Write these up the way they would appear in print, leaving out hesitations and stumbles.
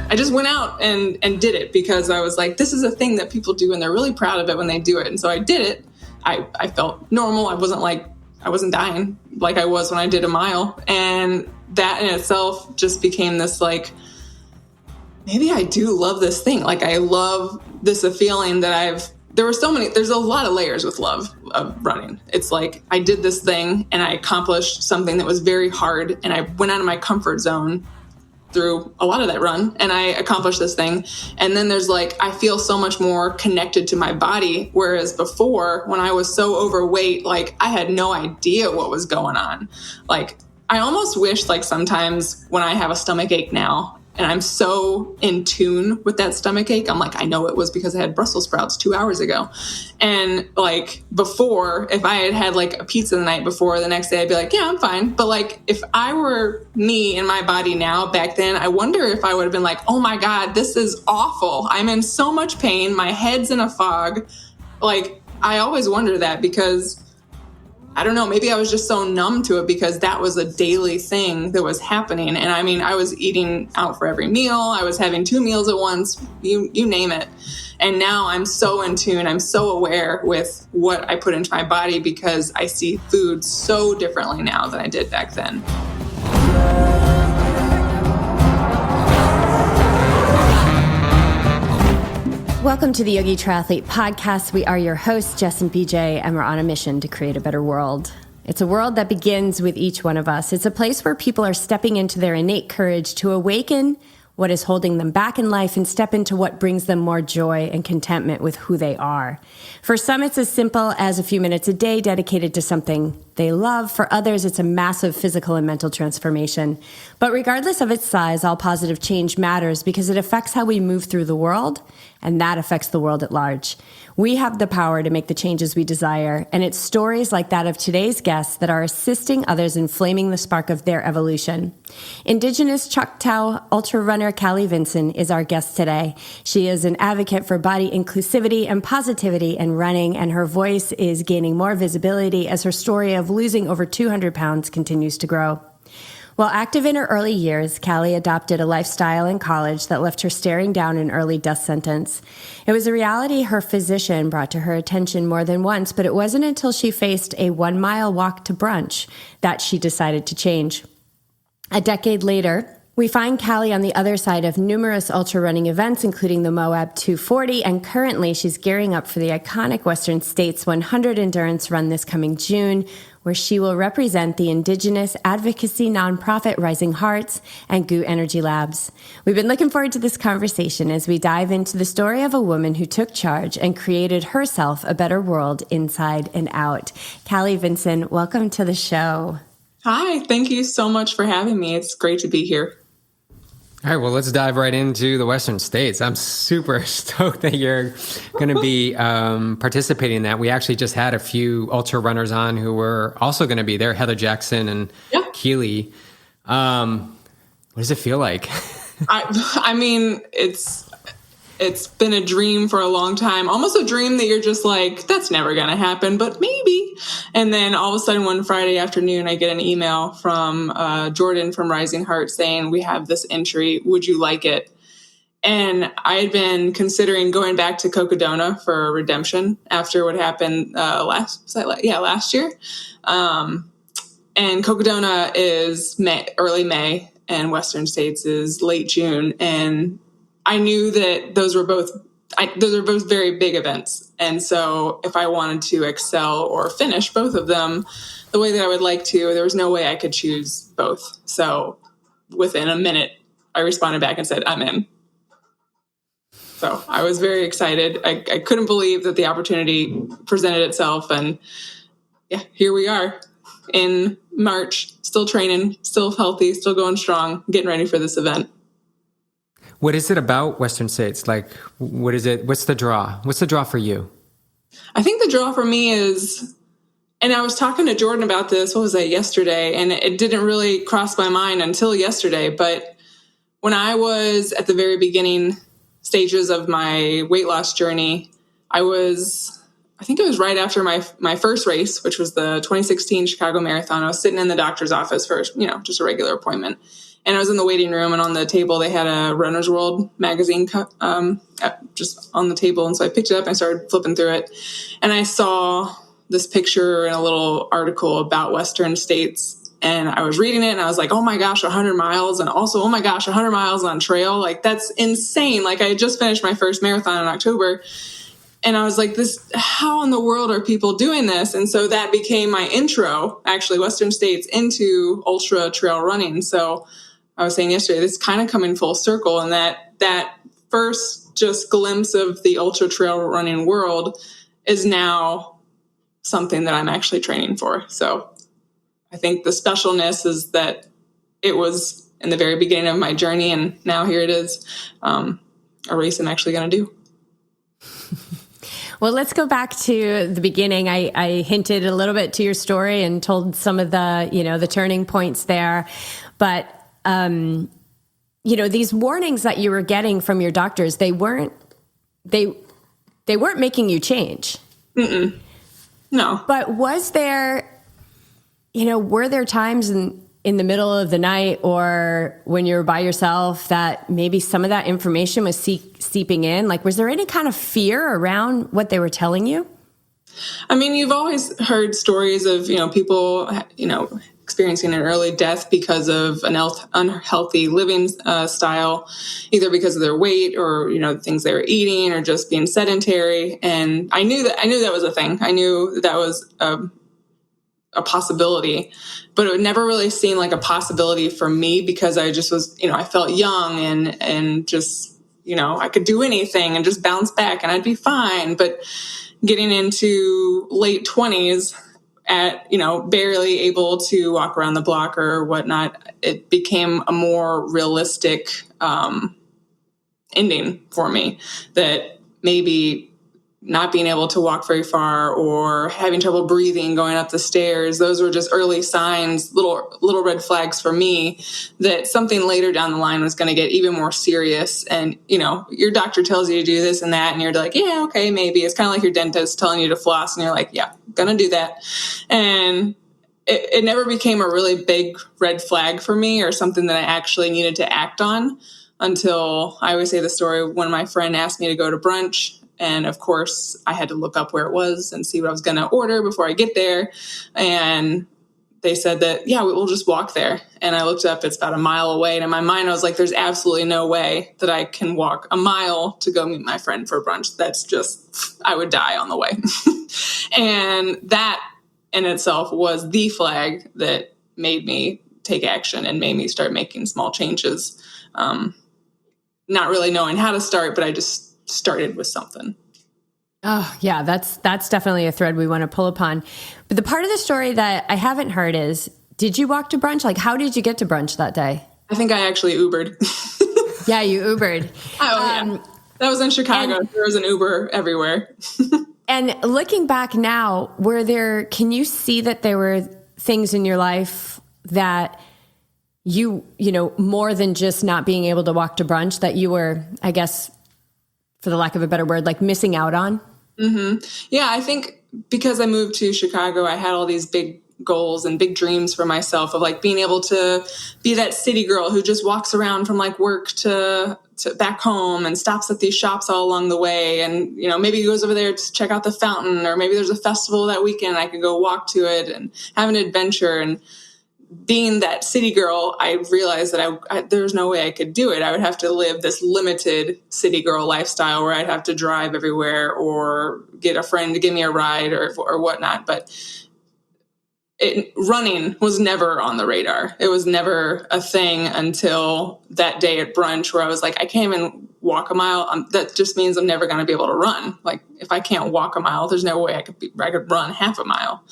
I just went out and did it because I was like, this is a thing that people do and they're really proud of it when they do it. And so I did it. I felt normal. I wasn't dying like I was when I did a mile. And that in itself just became this like, maybe I do love this thing. Like I love this feeling that there's a lot of layers with love of running. It's like I did this thing and I accomplished something that was very hard and I went out of my comfort zone through a lot of that run and I accomplished this thing. And then there's like, I feel so much more connected to my body. Whereas before when I was so overweight, like I had no idea what was going on. Like I almost wish like sometimes when I have a stomach ache now and I'm so in tune with that stomach ache, I'm like, I know it was because I had Brussels sprouts 2 hours ago. And like before, if I had like a pizza the night before, the next day I'd be like, yeah, I'm fine. But like if I were me in my body now back then, I wonder if I would have been like, oh my God, this is awful. I'm in so much pain. My head's in a fog. Like I always wonder that because I don't know, maybe I was just so numb to it because that was a daily thing that was happening. And I mean, I was eating out for every meal. I was having 2 meals at once, you name it. And now I'm so in tune. I'm so aware with what I put into my body because I see food so differently now than I did back then. Welcome to the Yogi Triathlete Podcast. We are your hosts, Jess and BJ, and we're on a mission to create a better world. It's a world that begins with each one of us. It's a place where people are stepping into their innate courage to awaken what is holding them back in life and step into what brings them more joy and contentment with who they are. For some, it's as simple as a few minutes a day dedicated to something they love. For others, it's a massive physical and mental transformation. But regardless of its size, all positive change matters because it affects how we move through the world, and that affects the world at large. We have the power to make the changes we desire, and it's stories like that of today's guests that are assisting others in flaming the spark of their evolution. Indigenous Choctaw ultrarunner Callie Vinson is our guest today. She is an advocate for body inclusivity and positivity in running, and her voice is gaining more visibility as her story of losing over 200 pounds continues to grow. While active in her early years, Callie adopted a lifestyle in college that left her staring down an early death sentence. It was a reality her physician brought to her attention more than once, but it wasn't until she faced a 1-mile walk to brunch that she decided to change. A decade later, we find Callie on the other side of numerous ultra-running events, including the Moab 240, and currently she's gearing up for the iconic Western States 100 endurance run this coming June, where she will represent the Indigenous advocacy nonprofit Rising Hearts and Goo Energy Labs. We've been looking forward to this conversation as we dive into the story of a woman who took charge and created herself a better world inside and out. Callie Vinson, welcome to the show. Hi, thank you so much for having me. It's great to be here. All right, well, let's dive right into the Western States. I'm super stoked that you're going to be participating in that. We actually just had a few ultra runners on who were also going to be there, Heather Jackson and Callie. What does it feel like? I mean, it's been a dream for a long time, almost a dream that you're just like, that's never going to happen, but maybe. And then all of a sudden one Friday afternoon, I get an email from Jordan from Rising Heart saying, we have this entry. Would you like it? And I had been considering going back to Cocodona for redemption after what happened last year. And Cocodona is early May and Western States is late June. And I knew that those are both very big events. And so if I wanted to excel or finish both of them the way that I would like to, there was no way I could choose both. So within a minute, I responded back and said, I'm in. So I was very excited. I couldn't believe that the opportunity presented itself. And yeah, here we are in March, still training, still healthy, still going strong, getting ready for this event. What is it about Western States? Like, what is it? What's the draw? What's the draw for you? I think the draw for me is, and I was talking to Jordan about this, what was that, yesterday? And it didn't really cross my mind until yesterday. But when I was at the very beginning stages of my weight loss journey, I think it was right after my first race, which was the 2016 Chicago Marathon. I was sitting in the doctor's office for, just a regular appointment. And I was in the waiting room, and on the table they had a Runner's World magazine just on the table. And so I picked it up and I started flipping through it. And I saw this picture and a little article about Western states. And I was reading it and I was like, oh my gosh, 100 miles. And also, oh my gosh, 100 miles on trail. Like, that's insane. Like, I had just finished my first marathon in October. And I was like, how in the world are people doing this? And so that became my intro, actually, Western states, into ultra trail running. So I was saying yesterday, this is kind of coming full circle. And that first just glimpse of the ultra trail running world is now something that I'm actually training for. So I think the specialness is that it was in the very beginning of my journey, and now here it is, a race I'm actually going to do. Well, let's go back to the beginning. I hinted a little bit to your story and told some of the, the turning points there. But, these warnings that you were getting from your doctors, they weren't making you change. Mm-mm. No. But was there, were there times in the middle of the night or when you were by yourself that maybe some of that information was seeping in? Like, was there any kind of fear around what they were telling you? I mean, you've always heard stories of, people, experiencing an early death because of an unhealthy living style, either because of their weight or, things they were eating or just being sedentary. And I knew that was a thing. I knew that was a possibility, but it never really seemed like a possibility for me because I just was, I felt young and just, I could do anything and just bounce back and I'd be fine. But getting into late 20s at, barely able to walk around the block or whatnot, it became a more realistic ending for me, that maybe not being able to walk very far or having trouble breathing going up the stairs, those were just early signs, little red flags for me that something later down the line was going to get even more serious. And, your doctor tells you to do this and that, and you're like, yeah, okay, maybe. It's kind of like your dentist telling you to floss, and you're like, yeah, gonna do that. And it never became a really big red flag for me or something that I actually needed to act on until, I always say the story, when my friend asked me to go to brunch. And of course, I had to look up where it was and see what I was going to order before I get there. And they said that, yeah, we'll just walk there. And I looked up, it's about a mile away. And in my mind, I was like, there's absolutely no way that I can walk a mile to go meet my friend for brunch. That's just, I would die on the way. And that in itself was the flag that made me take action and made me start making small changes. Not really knowing how to start, but I just started with something. Oh yeah, that's definitely a thread we want to pull upon. But the part of the story that I haven't heard is, did you walk to brunch? Like, how did you get to brunch that day? I think I actually Ubered. Yeah, you Ubered. Yeah. That was in Chicago. There was an Uber everywhere. And looking back now, can you see that there were things in your life that you more than just not being able to walk to brunch that you were, I guess, for the lack of a better word, like missing out on? Mm-hmm. Yeah, I think because I moved to Chicago, I had all these big goals and big dreams for myself of like being able to be that city girl who just walks around from like work to back home and stops at these shops all along the way. And, maybe goes over there to check out the fountain, or maybe there's a festival that weekend. I could go walk to it and have an adventure. And being that city girl, I realized that there's no way I could do it. I would have to live this limited city girl lifestyle where I'd have to drive everywhere or get a friend to give me a ride or whatnot. But running was never on the radar. It was never a thing until that day at brunch where I was like, I can't even walk a mile. That just means I'm never going to be able to run. Like, if I can't walk a mile, there's no way I could run half a mile.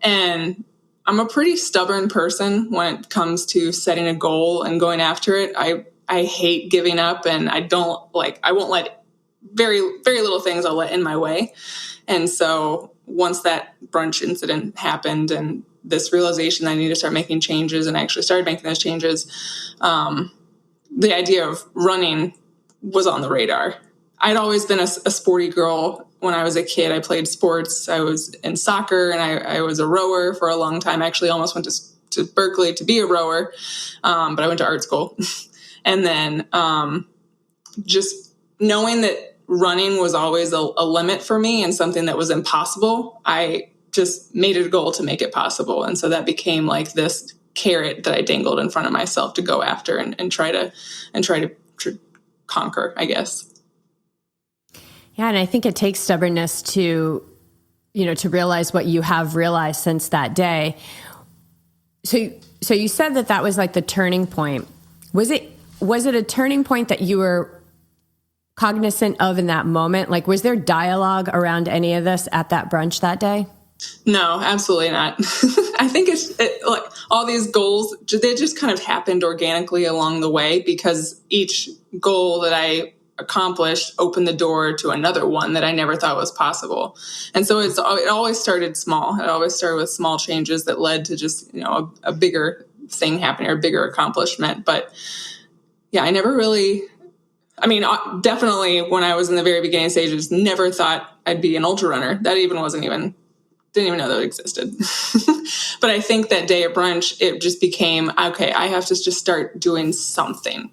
And I'm a pretty stubborn person when it comes to setting a goal and going after it. I hate giving up, and I won't let very, very little things I'll let in my way. And so once that brunch incident happened and this realization that I need to start making changes, and I actually started making those changes, the idea of running was on the radar. I'd always been a sporty girl. When I was a kid, I played sports. I was in soccer, and I was a rower for a long time. I actually almost went to to Berkeley to be a rower. But I went to art school. And then just knowing that running was always a limit for me and something that was impossible, I just made it a goal to make it possible. And so that became like this carrot that I dangled in front of myself to go after and try to conquer, I guess. Yeah. And I think it takes stubbornness to realize what you have realized since that day. So you said that was like the turning point. Was it a turning point that you were cognizant of in that moment? Like, was there dialogue around any of this at that brunch that day? No, absolutely not. I think it's like all these goals, they just kind of happened organically along the way, because each goal that I accomplished opened the door to another one that I never thought was possible. And so it always started small. It always started with small changes that led to just, a bigger thing happening or a bigger accomplishment. But yeah, I never really, definitely when I was in the very beginning stages, never thought I'd be an ultra runner. That didn't even know that it existed. But I think that day at brunch, it just became, okay, I have to just start doing something.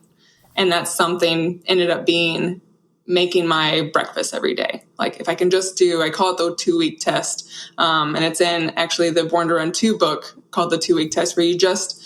And that something ended up being making my breakfast every day. Like if I can just I call it the 2-week test. And it's in actually the Born to Run 2 book called the 2-week test, where you just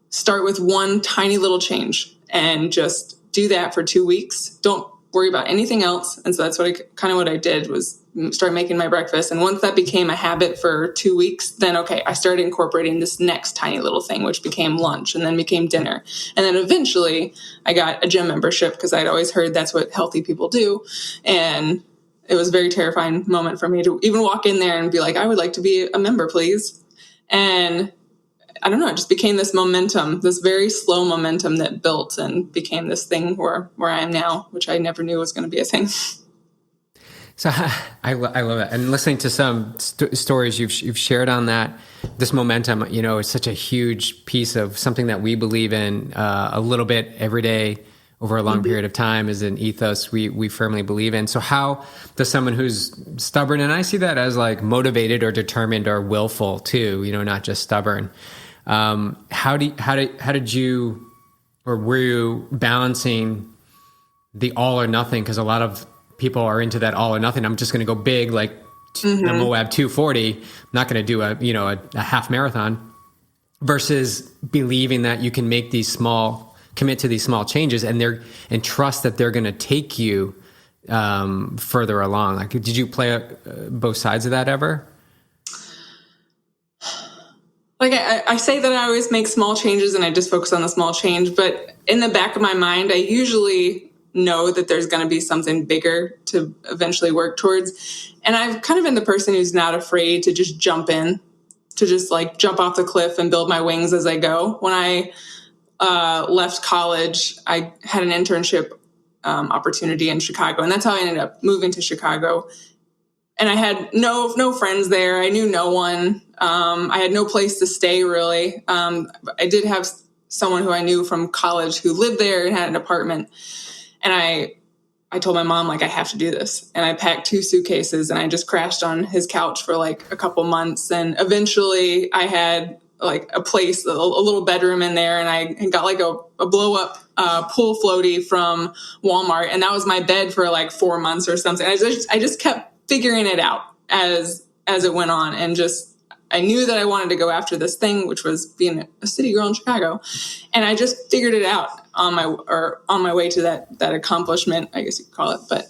start with one tiny little change and just do that for 2 weeks. Don't worry about anything else. And so that's what I did was start making my breakfast. And once that became a habit for 2 weeks, then, okay, I started incorporating this next tiny little thing, which became lunch and then became dinner. And then eventually I got a gym membership because I'd always heard that's what healthy people do. And it was a very terrifying moment for me to even walk in there and be like, I would like to be a member, please. And I don't know, it just became this momentum, this very slow momentum that built and became this thing where I am now, which I never knew was going to be a thing. So I love it. And listening to some stories you've shared on that, this momentum, is such a huge piece of something that we believe in a little bit every day over a long period of time is an ethos we firmly believe in. So how does someone who's stubborn, and I see that as like motivated or determined or willful too, not just stubborn. How did you, or were you balancing the all or nothing? Because a lot of people are into that all or nothing. I'm just going to go big, like the Moab 240. I'm not going to do a half marathon, versus believing that you can make commit to these small changes and trust that they're going to take you further along. Like, did you play both sides of that ever? Like I say that I always make small changes and I just focus on the small change, but in the back of my mind, I usually know that there's going to be something bigger to eventually work towards. And I've kind of been the person who's not afraid to just jump in, to just like jump off the cliff and build my wings as I go. When I left college, I had an internship opportunity in Chicago, and that's how I ended up moving to Chicago. And I had no friends there. I knew no one. I had no place to stay, really. I did have someone who I knew from college who lived there and had an apartment. And I told my mom, like, I have to do this. And I packed 2 suitcases and I just crashed on his couch for like a couple months. And eventually I had like a place, a little bedroom in there. And I got like a blow up pool floaty from Walmart. And that was my bed for like 4 months or something. I just kept figuring it out as it went on, and I knew that I wanted to go after this thing, which was being a city girl in Chicago, and I just figured it out on my way to that accomplishment, I guess you could call it. But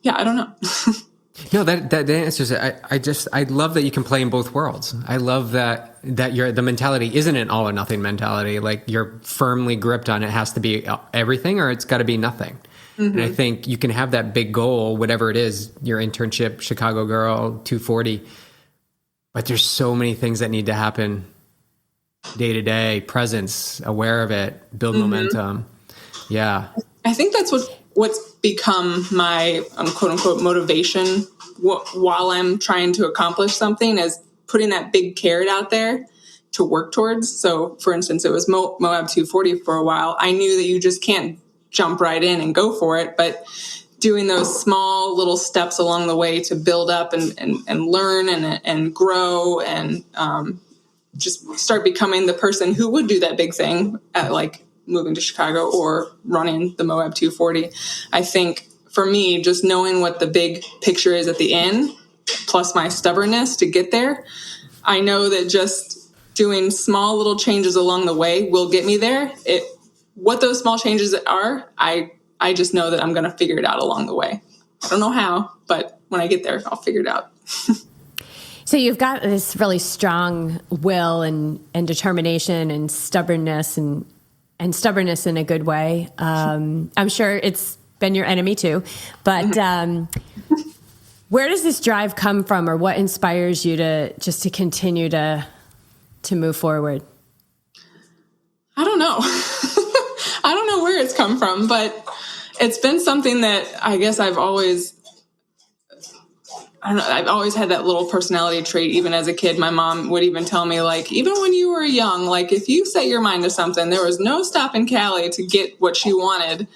yeah, I don't know. No, that answers it. I love that you can play in both worlds. I love that the mentality isn't an all or nothing mentality. Like, you're firmly gripped on it has to be everything or it's got to be nothing. Mm-hmm. And I think you can have that big goal, whatever it is, your internship, Chicago girl, 240, but there's so many things that need to happen day to day, presence, aware of it, build momentum. Yeah. I think that's what's become my quote unquote motivation while I'm trying to accomplish something, is putting that big carrot out there to work towards. So for instance, it was Moab 240 for a while. I knew that you just can't jump right in and go for it, but doing those small little steps along the way to build up and learn and grow and just start becoming the person who would do that big thing at like moving to Chicago or running the Moab 240. I think for me, just knowing what the big picture is at the end, plus my stubbornness to get there, I know that just doing small little changes along the way will get me there. What those small changes are, I just know that I'm going to figure it out along the way. I don't know how, but when I get there, I'll figure it out. So you've got this really strong will and determination and stubbornness and stubbornness in a good way. I'm sure it's been your enemy too, but where does this drive come from, or what inspires you to continue to move forward? I don't know. I don't know where it's come from, but it's been something that I guess I've always had that little personality trait. Even as a kid, my mom would even tell me, like, even when you were young, like if you set your mind to something, there was no stopping Callie to get what she wanted.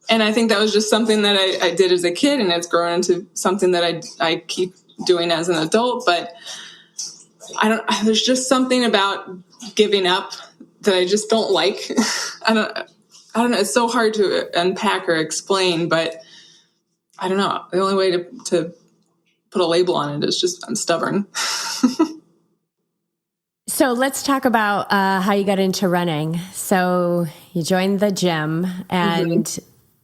And I think that was just something that I did as a kid, and it's grown into something that I keep doing as an adult. But there's just something about giving up that I just don't like. I don't know. It's so hard to unpack or explain, but I don't know. The only way to put a label on it is just I'm stubborn. So let's talk about how you got into running. So you joined the gym, and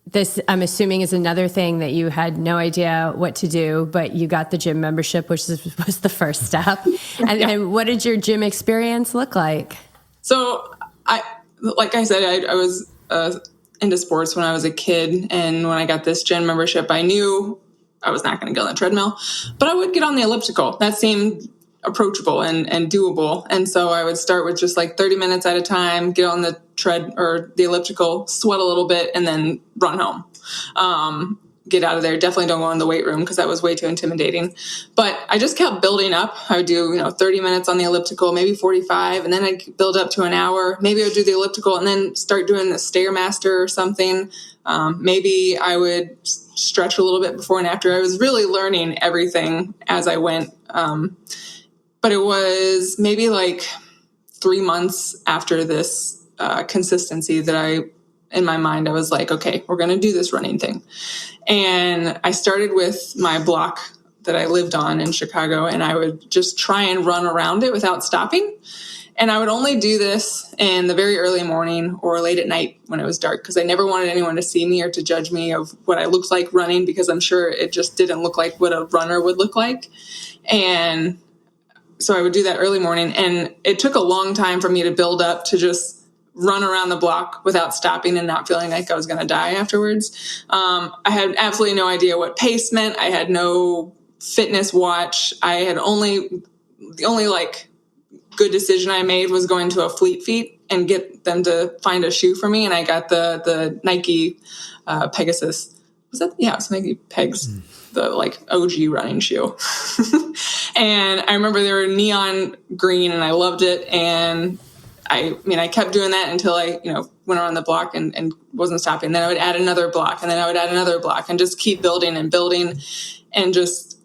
this, I'm assuming, is another thing that you had no idea what to do, but you got the gym membership, which was the first step. And what did your gym experience look like? So like I said, I was into sports when I was a kid. And when I got this gym membership, I knew I was not going to go on the treadmill, but I would get on the elliptical. That seemed approachable and doable. And so I would start with just like 30 minutes at a time, get on the tread or the elliptical, sweat a little bit, and then run home. Get out of there. Definitely don't go in the weight room because that was way too intimidating. But I just kept building up. I would do, 30 minutes on the elliptical, maybe 45, and then I'd build up to an hour. Maybe I would do the elliptical and then start doing the Stairmaster or something. Maybe I would stretch a little bit before and after. I was really learning everything as I went. But it was maybe like 3 months after this consistency that in my mind, I was like, okay, we're going to do this running thing. And I started with my block that I lived on in Chicago, and I would just try and run around it without stopping. And I would only do this in the very early morning or late at night when it was dark, because I never wanted anyone to see me or to judge me of what I looked like running, because I'm sure it just didn't look like what a runner would look like. And so I would do that early morning, and it took a long time for me to build up to just run around the block without stopping and not feeling like I was going to die afterwards. I had absolutely no idea what pace meant. I had no fitness watch. The only like good decision I made was going to a Fleet Feet and get them to find a shoe for me. And I got the Nike Pegasus. Was that? Yeah, it's Nike Pegs, the like OG running shoe. And I remember they were neon green and I loved it. And I kept doing that until I, went around the block and wasn't stopping. Then I would add another block, and then I would add another block, and just keep building and building, and just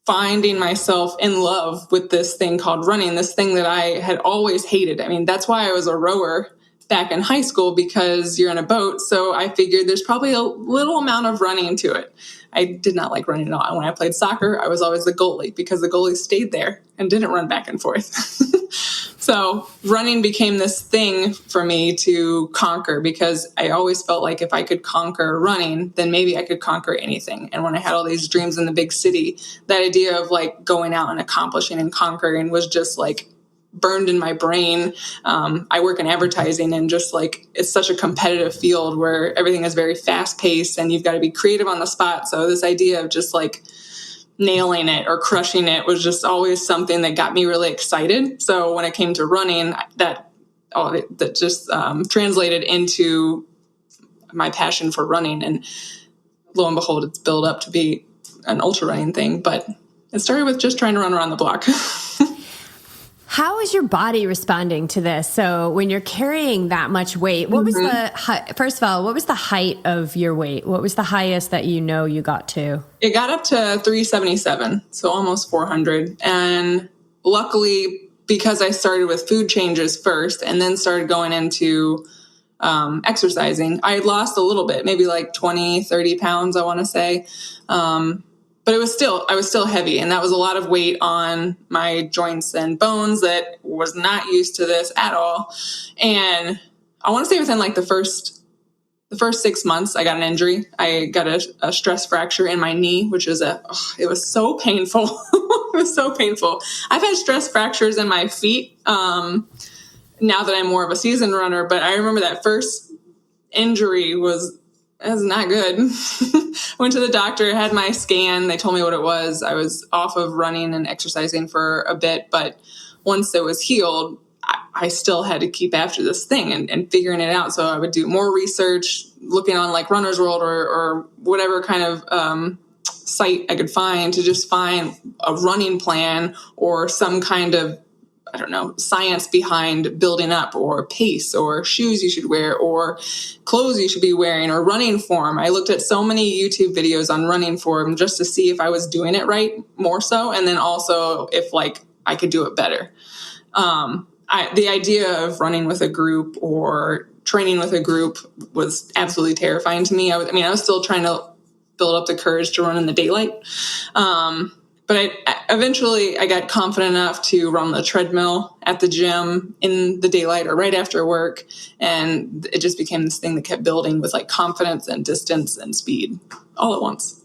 finding myself in love with this thing called running, this thing that I had always hated. I mean, that's why I was a rower back in high school, because you're in a boat. So I figured there's probably a little amount of running to it. I did not like running at all. When I played soccer, I was always the goalie, because the goalie stayed there and didn't run back and forth. So running became this thing for me to conquer, because I always felt like if I could conquer running, then maybe I could conquer anything. And when I had all these dreams in the big city, that idea of like going out and accomplishing and conquering was just like burned in my brain. I work in advertising, and just like it's such a competitive field where everything is very fast paced and you've got to be creative on the spot. So this idea of just like nailing it or crushing it was just always something that got me really excited. So when it came to running, that just translated into my passion for running. And lo and behold, it's built up to be an ultra running thing. But it started with just trying to run around the block. How is your body responding to this? So when you're carrying that much weight, what was first of all, what was the height of your weight? What was the highest that you got to? It got up to 377, so almost 400. And luckily, because I started with food changes first and then started going into exercising, I had lost a little bit, maybe like 20, 30 pounds, I want to say. But I was still heavy, and that was a lot of weight on my joints and bones that was not used to this at all. And I want to say within like the first 6 months, I got an injury. I got a stress fracture in my knee, which is it was so painful. It was so painful. I've had stress fractures in my feet now that I'm more of a seasoned runner, but I remember that first injury was not good. Went to the doctor, had my scan. They told me what it was. I was off of running and exercising for a bit, but once it was healed, I still had to keep after this thing and figuring it out. So I would do more research, looking on like Runner's World or whatever kind of site I could find to just find a running plan or some kind of, I don't know, science behind building up, or pace, or shoes you should wear, or clothes you should be wearing, or running form. I looked at so many YouTube videos on running form just to see if I was doing it right, more so, and then also if like I could do it better. The idea of running with a group or training with a group was absolutely terrifying to me. I was still trying to build up the courage to run in the daylight. But I eventually got confident enough to run the treadmill at the gym in the daylight or right after work. And it just became this thing that kept building with like confidence and distance and speed all at once.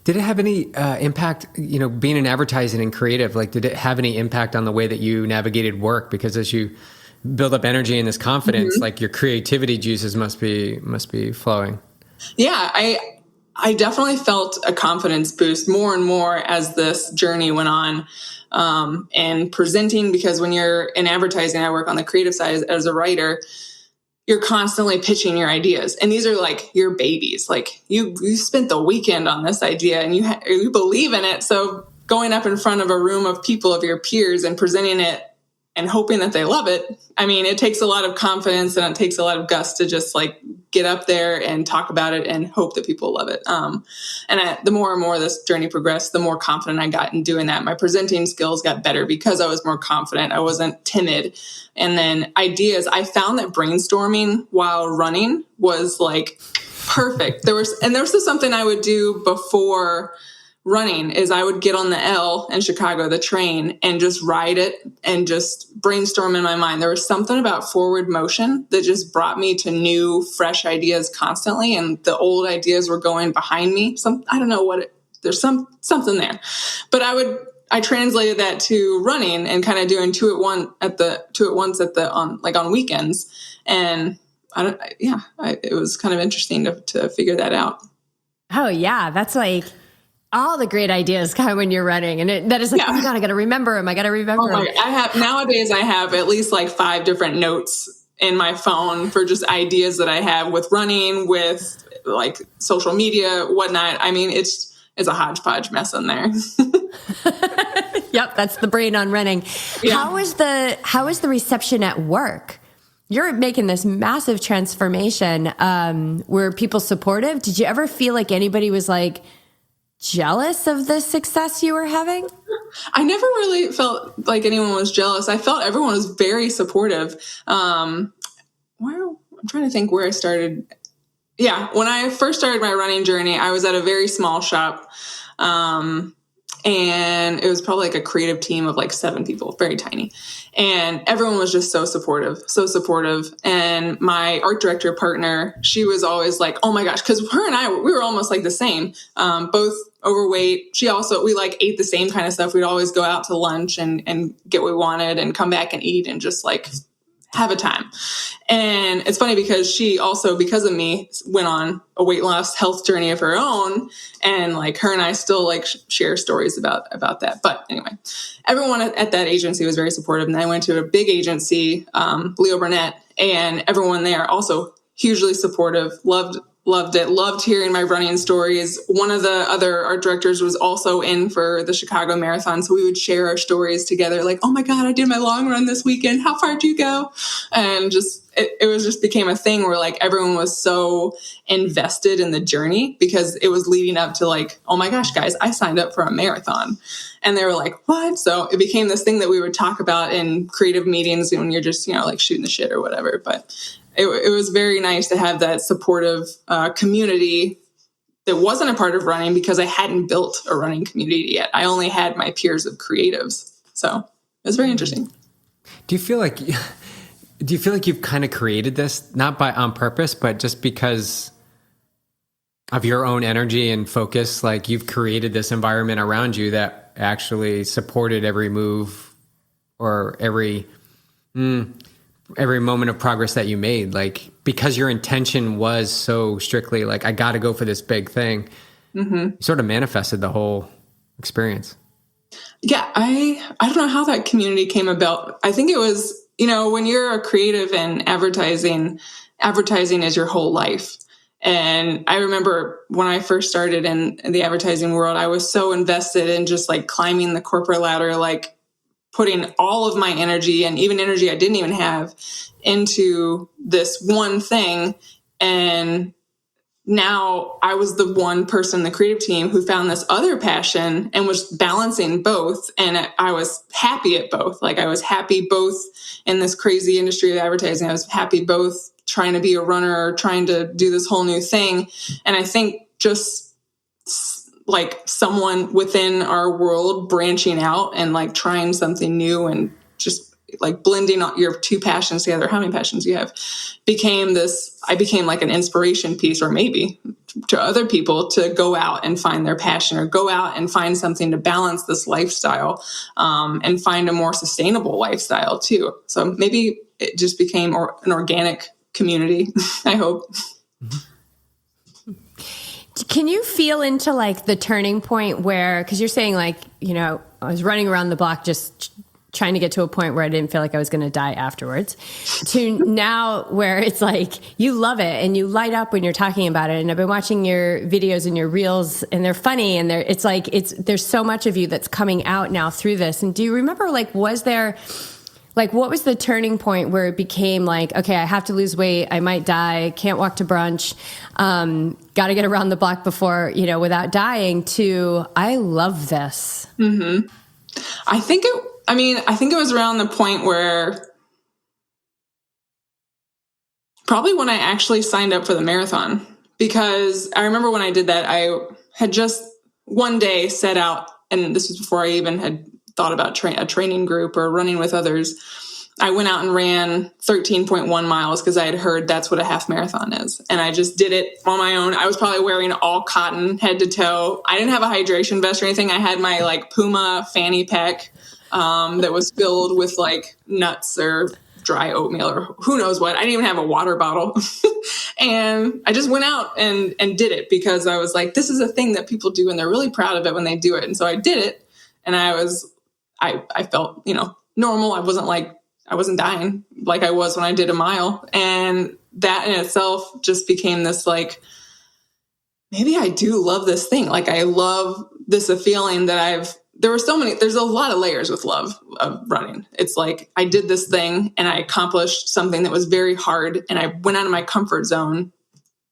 Did it have any impact, being in advertising and creative, like did it have any impact on the way that you navigated work? Because as you build up energy and this confidence, like your creativity juices must be flowing. Yeah, I definitely felt a confidence boost more and more as this journey went on, and presenting, because when you're in advertising, I work on the creative side as a writer, you're constantly pitching your ideas. And these are like your babies. Like you spent the weekend on this idea and you believe in it. So going up in front of a room of people, of your peers, and presenting it and hoping that they love it. I mean, it takes a lot of confidence and it takes a lot of guts to just like get up there and talk about it and hope that people love it. The more and more this journey progressed, the more confident I got in doing that. My presenting skills got better because I was more confident. I wasn't timid. And then ideas, I found that brainstorming while running was like perfect. There was something I would do before running is I would get on the L in Chicago, the train, and just ride it and just brainstorm in my mind. There was something about forward motion that just brought me to new, fresh ideas constantly. And the old ideas were going behind me. I don't know there's something there, but I translated that to running and kind of doing two at once on weekends. And it was kind of interesting to figure that out. Oh yeah. That's like, all the great ideas come when you're running, and that is like, oh my God, I got to remember them. Nowadays I have at least like 5 different notes in my phone for just ideas that I have with running, with like social media, whatnot. I mean, it's a hodgepodge mess in there. Yep. That's the brain on running. Yeah. How is the reception at work? You're making this massive transformation. Were people supportive? Did you ever feel like anybody was like jealous of the success you were having? I never really felt like anyone was jealous. I felt everyone was very supportive. I'm trying to think where I started. Yeah, when I first started my running journey, I was at a very small shop. And it was probably like a creative team of like 7 people, very tiny. And everyone was just so supportive. And my art director partner, she was always like, oh my gosh, because her and I, we were almost like the same, both overweight. We like ate the same kind of stuff. We'd always go out to lunch and get what we wanted and come back and eat and just like have a time. And it's funny because she also, because of me, went on a weight loss health journey of her own. And like her and I still like share stories about that. But anyway, everyone at that agency was very supportive. And I went to a big agency, Leo Burnett, and everyone there also hugely supportive, loved it, loved hearing my running stories. One of the other art directors was also in for the Chicago Marathon. So we would share our stories together, like, oh my God, I did my long run this weekend. How far did you go? And just it was just became a thing where like everyone was so invested in the journey because it was leading up to like, oh my gosh, guys, I signed up for a marathon. And they were like, what? So it became this thing that we would talk about in creative meetings when you're just, like shooting the shit or whatever. But it was very nice to have that supportive community that wasn't a part of running because I hadn't built a running community yet. I only had my peers of creatives. So it was very interesting. Do you feel like you've kind of created this, not on purpose, but just because of your own energy and focus? Like you've created this environment around you that actually supported every move or every moment of progress that you made, like because your intention was so strictly like, I got to go for this big thing. You sort of manifested the whole experience. Yeah. I don't know how that community came about. I think it was, when you're a creative in advertising is your whole life. And I remember when I first started in the advertising world, I was so invested in just like climbing the corporate ladder, like putting all of my energy and even energy I didn't even have into this one thing. And now I was the one person in the creative team who found this other passion and was balancing both. And I was happy at both. Like I was happy both in this crazy industry of advertising. I was happy both trying to be a runner, trying to do this whole new thing. And I think just like someone within our world branching out and like trying something new and just like blending your two passions together, how many passions you have, I became like an inspiration piece, or maybe to other people to go out and find their passion or go out and find something to balance this lifestyle and find a more sustainable lifestyle too. So maybe it just became an organic community, I hope. Can you feel into like the turning point where, because you're saying like, I was running around the block just trying to get to a point where I didn't feel like I was going to die afterwards, to now where it's like you love it and you light up when you're talking about it. And I've been watching your videos and your reels, and they're funny, and there's so much of you that's coming out now through this. And do you remember, like, what was the turning point where it became like, okay, I have to lose weight, I might die, can't walk to brunch, got to get around the block before, without dying, to I love this? Mm-hmm. I think it was around the point where probably when I actually signed up for the marathon, because I remember when I did that, I had just one day set out, and this was before I even had thought about a training group or running with others. I went out and ran 13.1 miles because I had heard that's what a half marathon is. And I just did it on my own. I was probably wearing all cotton head to toe. I didn't have a hydration vest or anything. I had my like Puma fanny pack that was filled with like nuts or dry oatmeal or who knows what. I didn't even have a water bottle. And I just went out and did it because I was like, this is a thing that people do and they're really proud of it when they do it. And so I did it, and I felt, normal. I wasn't dying like I was when I did a mile. And that in itself just became this like, maybe I do love this thing. Like I love this, a feeling that there's a lot of layers with love of running. It's like, I did this thing and I accomplished something that was very hard. And I went out of my comfort zone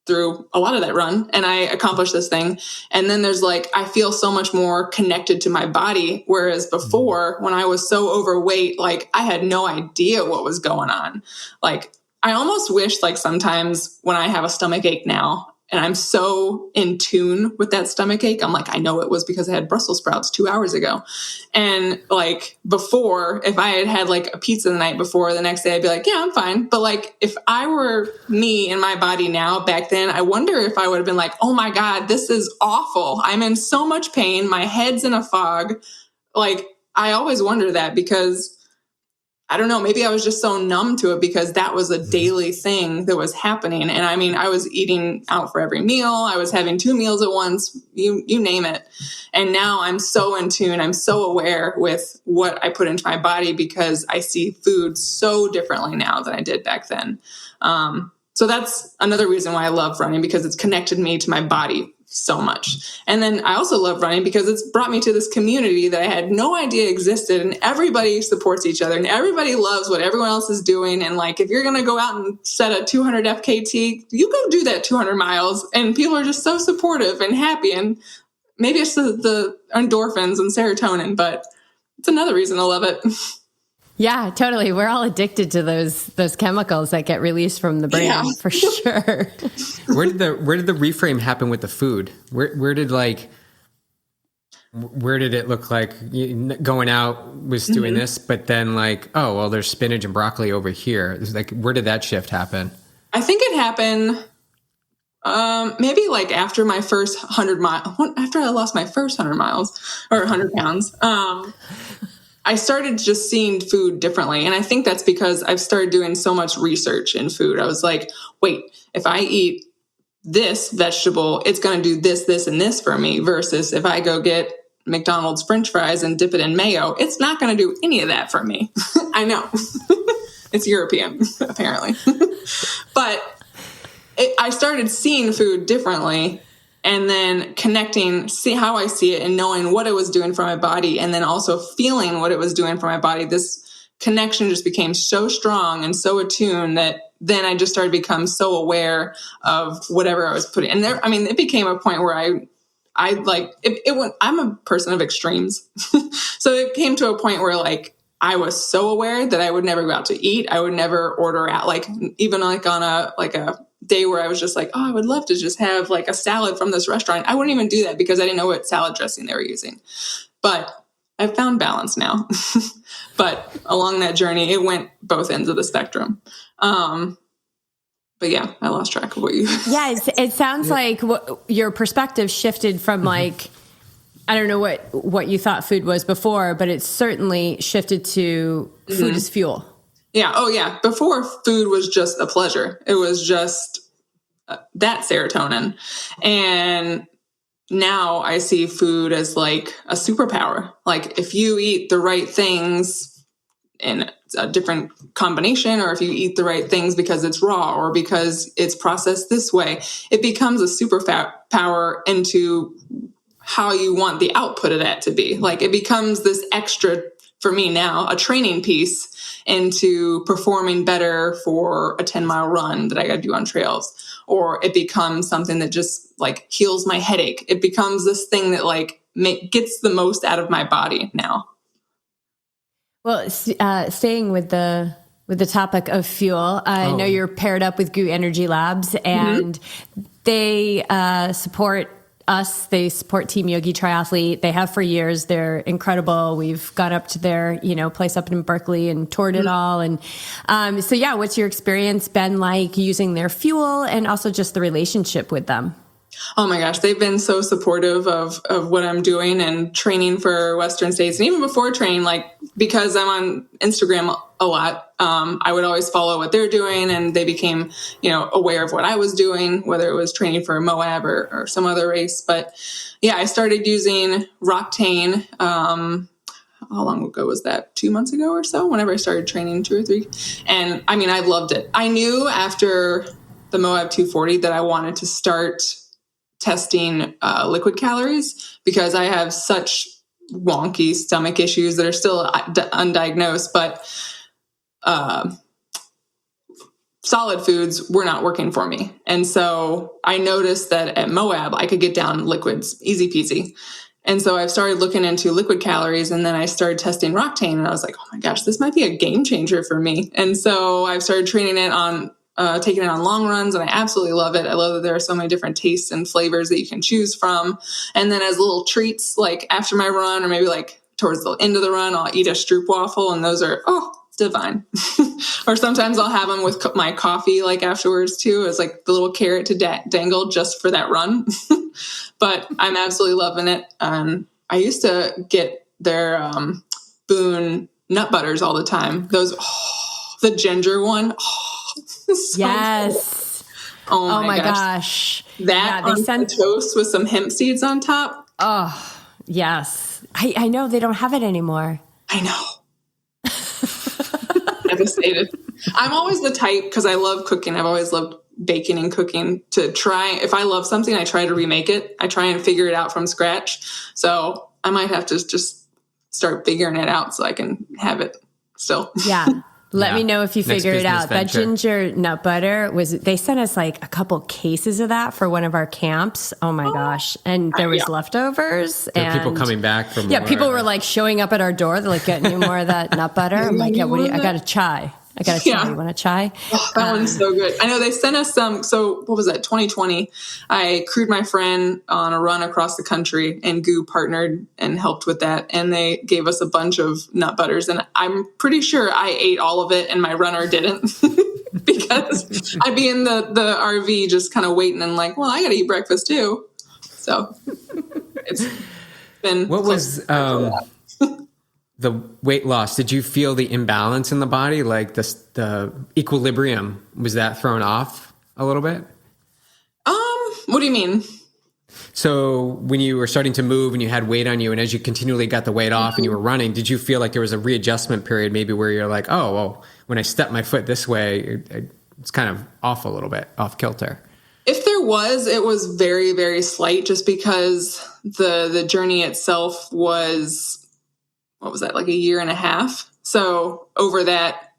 through a lot of that run, and I accomplished this thing. And then there's like, I feel so much more connected to my body. Whereas before, when I was so overweight, like I had no idea what was going on. Like I almost wish like sometimes when I have a stomach ache now, and I'm so in tune with that stomach ache, I'm like, I know it was because I had Brussels sprouts 2 hours ago. And like before, if I had like a pizza the night before, the next day I'd be like, yeah, I'm fine. But like if I were me in my body now, back then, I wonder if I would have been like, oh my God, this is awful. I'm in so much pain. My head's in a fog. Like I always wonder that because I don't know, maybe I was just so numb to it because that was a daily thing that was happening. And I mean, I was eating out for every meal. I was having 2 meals at once, you name it. And now I'm so in tune. I'm so aware with what I put into my body because I see food so differently now than I did back then. So that's another reason why I love running, because it's connected me to my body so much. And then I also love running because it's brought me to this community that I had no idea existed, and everybody supports each other and everybody loves what everyone else is doing. And like, if you're going to go out and set a 200 FKT, you go do that 200 miles, and people are just so supportive and happy. And maybe it's the endorphins and serotonin, but it's another reason to love it. Yeah, totally. We're all addicted to those chemicals that get released from the brain, for sure. Where did the reframe happen with the food? Where did it look like going out was doing this, but then like, oh, well, there's spinach and broccoli over here. It's like, where did that shift happen? I think it happened maybe like after my first 100 miles, after I lost my first 100 miles or 100 pounds. I started just seeing food differently. And I think that's because I've started doing so much research in food. I was like, wait, if I eat this vegetable, it's going to do this, this, and this for me, versus if I go get McDonald's French fries and dip it in mayo, it's not going to do any of that for me. I know. It's European, apparently. But I started seeing food differently, and then connecting, see how I see it and knowing what it was doing for my body, and then also feeling what it was doing for my body. This connection just became so strong and so attuned that then I just started to become so aware of whatever I was putting. And there, I mean, it became a point where I like, it went, I'm a person of extremes. So it came to a point where like, I was so aware that I would never go out to eat. I would never order out, like even like on a day where I was just like, oh, I would love to just have like a salad from this restaurant. I wouldn't even do that because I didn't know what salad dressing they were using. But I've found balance now. But along that journey, it went both ends of the spectrum. But yeah, I lost track of what you. Yeah, it sounds like your perspective shifted from like, I don't know what you thought food was before, but it's certainly shifted to food as fuel. Yeah. Oh, yeah. Before, food was just a pleasure. It was just that serotonin. And now I see food as like a superpower. Like if you eat the right things in a different combination, or if you eat the right things because it's raw or because it's processed this way, it becomes a superpower into how you want the output of that to be. Like it becomes this extra, for me now, a training piece into performing better for a 10-mile run that I got to do on trails. Or it becomes something that just like heals my headache. It becomes this thing that like gets the most out of my body now. Well, staying with the topic of fuel, I know you're paired up with Goo Energy Labs, and they support us. They support Team Yogi Triathlete. They have for years. They're incredible. We've gone up to their, place up in Berkeley and toured it all. And so, yeah, what's your experience been like using their fuel and also just the relationship with them? Oh my gosh, they've been so supportive of what I'm doing and training for Western States. And even before training, like, because I'm on Instagram a lot, I would always follow what they're doing, and they became, aware of what I was doing, whether it was training for Moab or some other race. But yeah, I started using Roctane. How long ago was that? 2 months ago or so, whenever I started training, 2 or 3. And I mean, I loved it. I knew after the Moab 240 that I wanted to start testing liquid calories, because I have such wonky stomach issues that are still undiagnosed, but solid foods were not working for me. And so I noticed that at Moab, I could get down liquids easy peasy. And so I've started looking into liquid calories, and then I started testing Roctane, and I was like, oh my gosh, this might be a game changer for me. And so I've started training it on taking it on long runs, and I absolutely love it. I love that there are so many different tastes and flavors that you can choose from. And then as little treats, like after my run, or maybe like towards the end of the run, I'll eat a stroopwafel, and those are, divine. Or sometimes I'll have them with my coffee, like afterwards too. It's like the little carrot to dangle just for that run. But I'm absolutely loving it. I used to get their Boone nut butters all the time. Those, the ginger one. So yes. Good. Oh my gosh. That they sent toast with some hemp seeds on top. Oh, yes. I know they don't have it anymore. I know. Devastated. I'm always the type, because I love cooking. I've always loved baking and cooking to try. If I love something, I try to remake it. I try and figure it out from scratch. So I might have to just start figuring it out so I can have it still. Yeah. Let me know if you Next figure it business out. venture. That ginger nut butter they sent us like a couple cases of that for one of our camps. Oh my gosh. And there was leftovers. There are and people coming back from yeah, more. people were like showing up at our door. They're like, getting you more of that nut butter. I'm like, yeah, I got a chai. I got a chai. Yeah. You want a chai? Oh, that one's so good. I know they sent us some. So what was that? 2020. I crewed my friend on a run across the country, and Goo partnered and helped with that. And they gave us a bunch of nut butters, and I'm pretty sure I ate all of it and my runner didn't because I'd be in the RV just kind of waiting and like, well, I got to eat breakfast too. So it's been. What was the weight loss? Did you feel the imbalance in the body? Like the equilibrium, was that thrown off a little bit? What do you mean? So when you were starting to move and you had weight on you, and as you continually got the weight off and you were running, did you feel like there was a readjustment period maybe where you're like, oh, well, when I step my foot this way, it's kind of off a little bit, off kilter? If there was, it was very, very slight, just because the journey itself was, what was that, like a year and a half? So over that,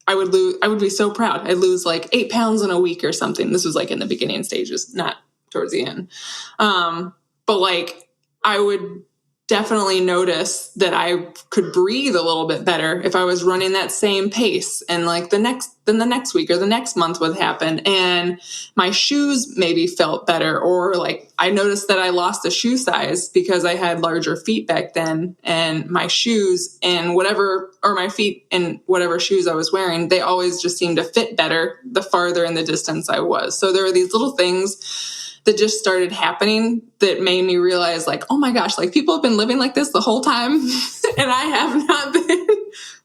I would be so proud. I'd lose like 8 pounds in a week or something. This was like in the beginning stages, not towards the end. But like, I would definitely notice that I could breathe a little bit better if I was running that same pace. And like the next week or the next month would happen, and my shoes maybe felt better, or like I noticed that I lost a shoe size because I had larger feet back then, and my shoes and my feet and whatever shoes I was wearing, they always just seemed to fit better the farther in the distance I was. So there were these little things that just started happening that made me realize like, oh my gosh, like people have been living like this the whole time and I have not been.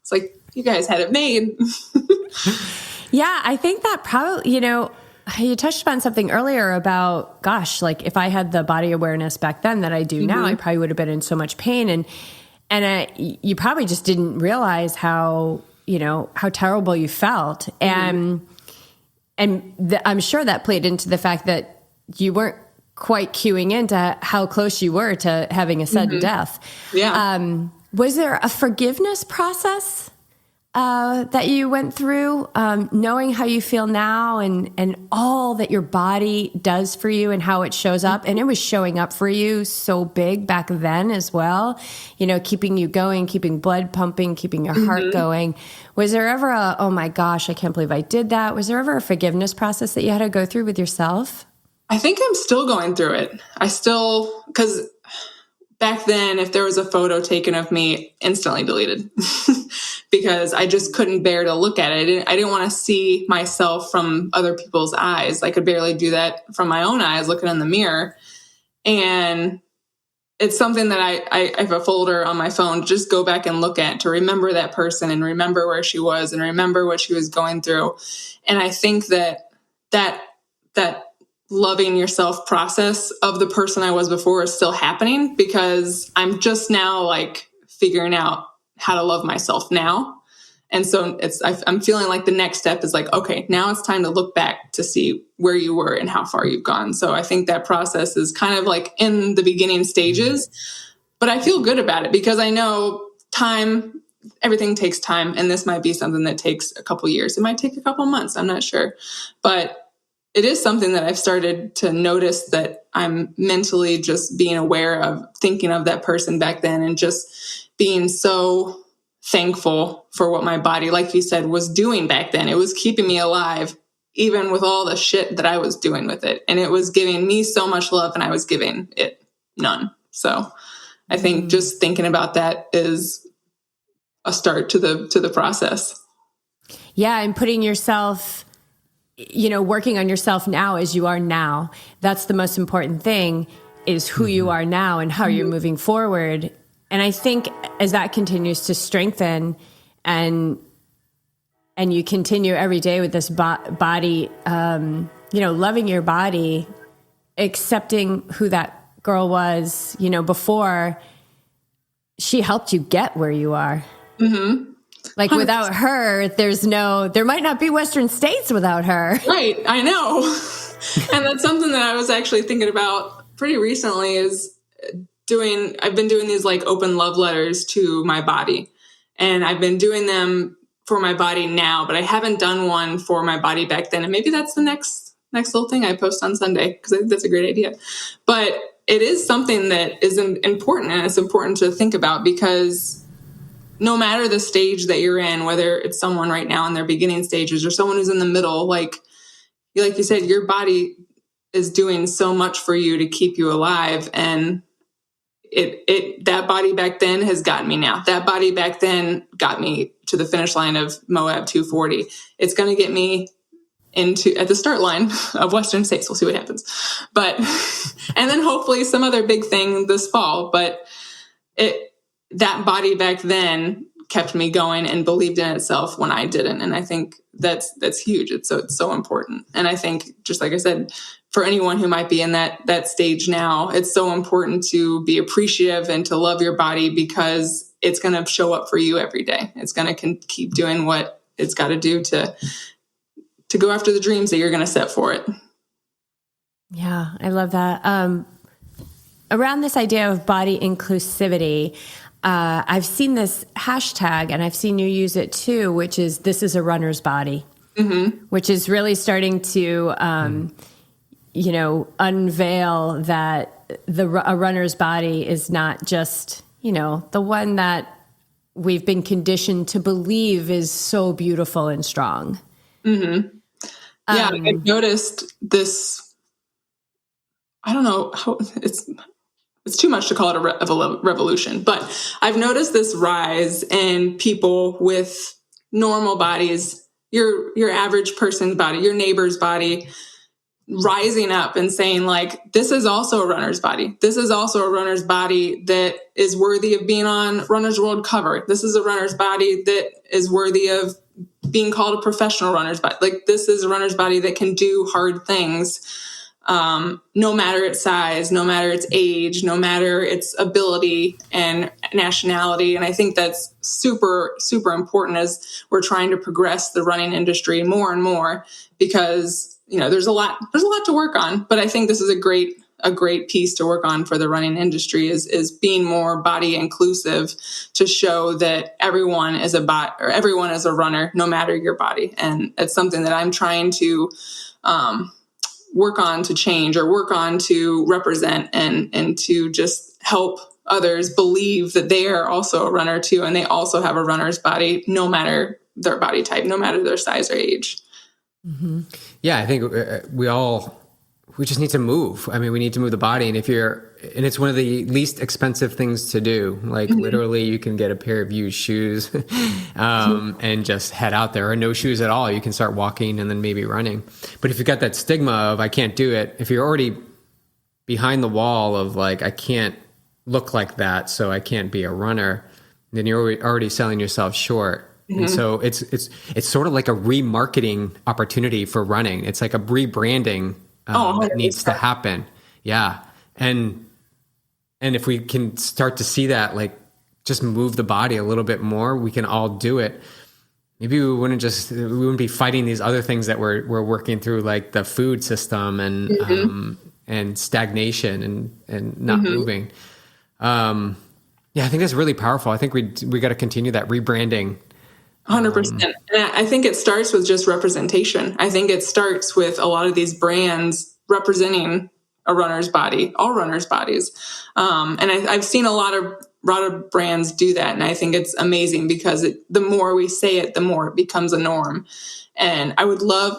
It's like, you guys had it made. Yeah, I think that probably, you touched upon something earlier about, gosh, like if I had the body awareness back then that I do now, I probably would have been in so much pain. And you probably just didn't realize how terrible you felt. And I'm sure that played into the fact that you weren't quite cueing into how close you were to having a sudden death. Yeah. Was there a forgiveness process that you went through, knowing how you feel now and all that your body does for you and how it shows up? And it was showing up for you so big back then as well, keeping you going, keeping blood pumping, keeping your heart going. Was there ever oh my gosh, I can't believe I did that? Was there ever a forgiveness process that you had to go through with yourself? I think I'm still going through it. Because back then, if there was a photo taken of me, instantly deleted because I just couldn't bear to look at it. I didn't want to see myself from other people's eyes. I could barely do that from my own eyes looking in the mirror. And it's something that I have a folder on my phone to just go back and look at, to remember that person and remember where she was and remember what she was going through. And I think that loving yourself process of the person I was before is still happening, because I'm just now like figuring out how to love myself now. And so I'm feeling like the next step is like, okay, now it's time to look back to see where you were and how far you've gone. So I think that process is kind of like in the beginning stages, but I feel good about it because I know everything takes time. And this might be something that takes a couple years. It might take a couple months. I'm not sure, but it is something that I've started to notice, that I'm mentally just being aware of, thinking of that person back then and just being so thankful for what my body, like you said, was doing back then. It was keeping me alive, even with all the shit that I was doing with it. And it was giving me so much love and I was giving it none. So I think just thinking about that is a start to the process. Yeah. And putting yourself, working on yourself now as you are now. That's the most important thing, is who you are now and how you're moving forward. And I think as that continues to strengthen and you continue every day with this body, loving your body, accepting who that girl was, before she helped you get where you are. Mm-hmm. Like 100%. without her, there might not be Western States without her. Right. I know. And that's something that I was actually thinking about pretty recently is I've been doing these like open love letters to my body, and I've been doing them for my body now, but I haven't done one for my body back then. And maybe that's the next little thing I post on Sunday, because I think that's a great idea. But it is something that is important, and it's important to think about, because no matter the stage that you're in, whether it's someone right now in their beginning stages or someone who's in the middle, like you said, your body is doing so much for you to keep you alive. And that body back then has gotten me now. That body back then got me to the finish line of Moab 240. It's going to get me at the start line of Western States. We'll see what happens. But, and then hopefully some other big thing this fall. But that body back then kept me going and believed in itself when I didn't. And I think that's huge. It's so important. And I think, just like I said, for anyone who might be in that stage now, it's so important to be appreciative and to love your body, because it's going to show up for you every day. It's going to keep doing what it's got to do to go after the dreams that you're going to set for it. Yeah, I love that. Around this idea of body inclusivity, I've seen this hashtag, and I've seen you use it too, which is "This is a runner's body," which is really starting to, unveil that a runner's body is not just, the one that we've been conditioned to believe is so beautiful and strong. Mm-hmm. Yeah, I've noticed this. I don't know how it's too much to call it a revolution, but I've noticed this rise in people with normal bodies, your average person's body, your neighbor's body, rising up and saying, like, this is also a runner's body. This is also a runner's body that is worthy of being on Runner's World cover. This is a runner's body that is worthy of being called a professional runner's body. Like, this is a runner's body that can do hard things. No matter its size, no matter its age, no matter its ability and nationality. And I think that's super, super important as we're trying to progress the running industry more and more, because, there's a lot to work on, but I think this is a great piece to work on for the running industry is being more body inclusive, to show that everyone is everyone is a runner, no matter your body. And it's something that I'm trying to, work on to change, or work on to represent, and to just help others believe that they are also a runner too. And they also have a runner's body, no matter their body type, no matter their size or age. Mm-hmm. Yeah. I think we just need to move. I mean, we need to move the body. And and it's one of the least expensive things to do. Like, literally you can get a pair of used shoes, and just head out there, or no shoes at all. You can start walking and then maybe running. But if you've got that stigma of, I can't do it, if you're already behind the wall of like, I can't look like that, so I can't be a runner, then you're already selling yourself short. And so it's sort of like a remarketing opportunity for running. It's like a rebranding that needs to happen. Yeah. And if we can start to see that, like, just move the body a little bit more, we can all do it. Maybe we wouldn't be fighting these other things that we're working through, like the food system and stagnation and not moving. Yeah, I think that's really powerful. I think we got to continue that rebranding. 100%. And I think it starts with just representation. I think it starts with a lot of these brands representing a runner's body, all runners' bodies. And I've seen a lot of brands do that. And I think it's amazing, because the more we say it, the more it becomes a norm. And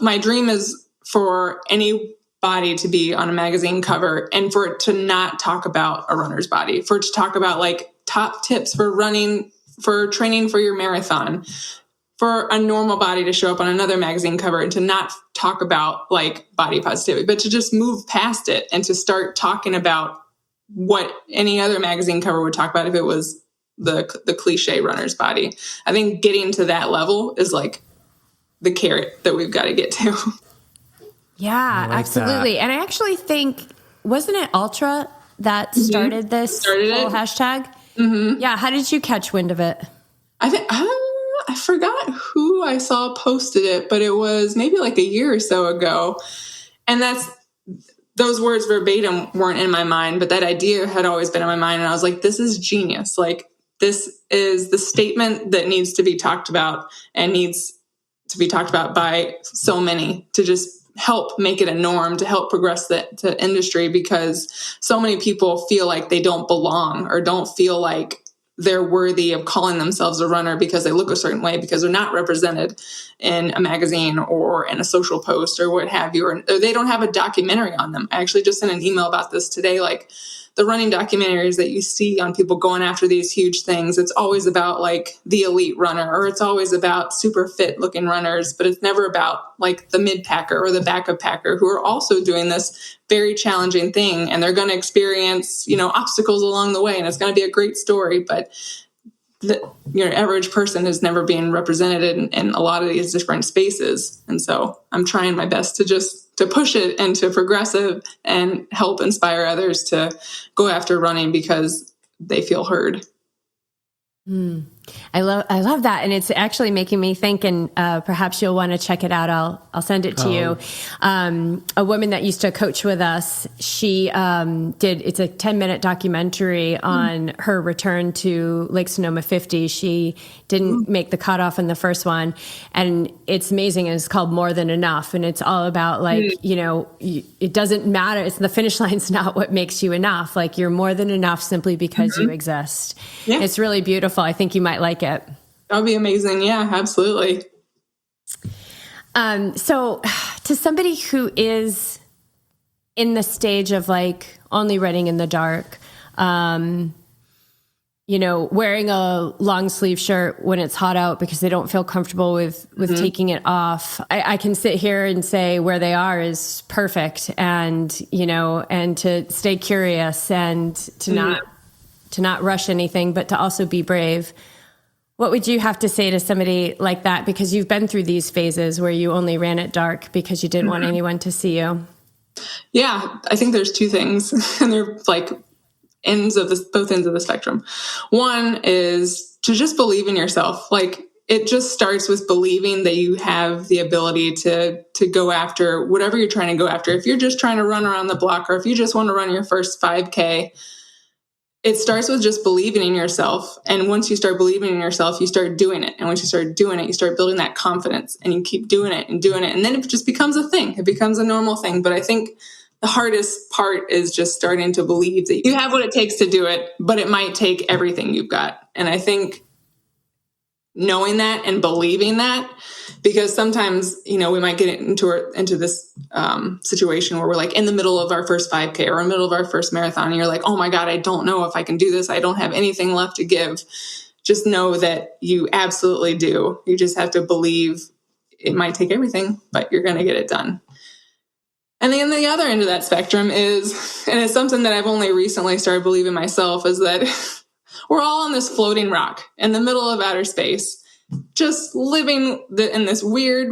my dream is for any body to be on a magazine cover, and for it to not talk about a runner's body, for it to talk about like top tips for running, for training for your marathon, for a normal body to show up on another magazine cover, and to not talk about like body positivity, but to just move past it and to start talking about what any other magazine cover would talk about if it was the cliche runner's body. I think getting to that level is like the carrot that we've got to get to. Yeah, like absolutely. That. And I actually think, wasn't it Ultra that started this whole hashtag? Mm-hmm. Yeah. How did you catch wind of it? I forgot who I saw posted it, but it was maybe like a year or so ago. And those words verbatim weren't in my mind, but that idea had always been in my mind. And I was like, this is genius. Like, this is the statement that needs to be talked about and needs to be talked about by so many to just help make it a norm, to help progress the industry, because so many people feel like they don't belong or don't feel like they're worthy of calling themselves a runner because they look a certain way, because they're not represented in a magazine or in a social post or what have you, or they don't have a documentary on them. I actually just sent an email about this today. Like, the running documentaries that you see on people going after these huge things, it's always about like the elite runner, or it's always about super fit looking runners, but it's never about like the mid packer or the backup packer who are also doing this very challenging thing. And they're going to experience, obstacles along the way, and it's going to be a great story. But your average person is never being represented in a lot of these different spaces. And so I'm trying my best to push it and to progress it and help inspire others to go after running because they feel heard. I love that. And it's actually making me think, and perhaps you'll want to check it out. I'll send it to you. A woman that used to coach with us, she it's a 10-minute documentary on her return to Lake Sonoma 50. She didn't make the cutoff in the first one, and it's amazing. And it's called More Than Enough. And it's all about it doesn't matter. It's the finish line's not what makes you enough. Like, you're more than enough simply because you exist. Yeah. It's really beautiful. I think you might like it. That would be amazing. Yeah, absolutely. So to somebody who is in the stage of like only running in the dark, wearing a long sleeve shirt when it's hot out because they don't feel comfortable with taking it off. I can sit here and say where they are is perfect, and, and to stay curious and to not rush anything, but to also be brave. What would you have to say to somebody like that? Because you've been through these phases where you only ran it dark because you didn't want anyone to see you. Yeah, I think there's two things, and they're like both ends of the spectrum. One is to just believe in yourself. Like, it just starts with believing that you have the ability to go after whatever you're trying to go after. If you're just trying to run around the block, or if you just want to run your first 5K, it starts with just believing in yourself. And once you start believing in yourself, you start doing it. And once you start doing it, you start building that confidence, and you keep doing it and doing it. And then it just becomes a thing. It becomes a normal thing. But I think the hardest part is just starting to believe that you have what it takes to do it, but it might take everything you've got. And I think knowing that and believing that, because sometimes, we might get into this situation where we're like in the middle of our first 5K or in the middle of our first marathon, and you're like, oh my God, I don't know if I can do this. I don't have anything left to give. Just know that you absolutely do. You just have to believe. It might take everything, but you're going to get it done. And then the other end of that spectrum is, and it's something that I've only recently started believing myself, is that we're all on this floating rock in the middle of outer space, just living in this weird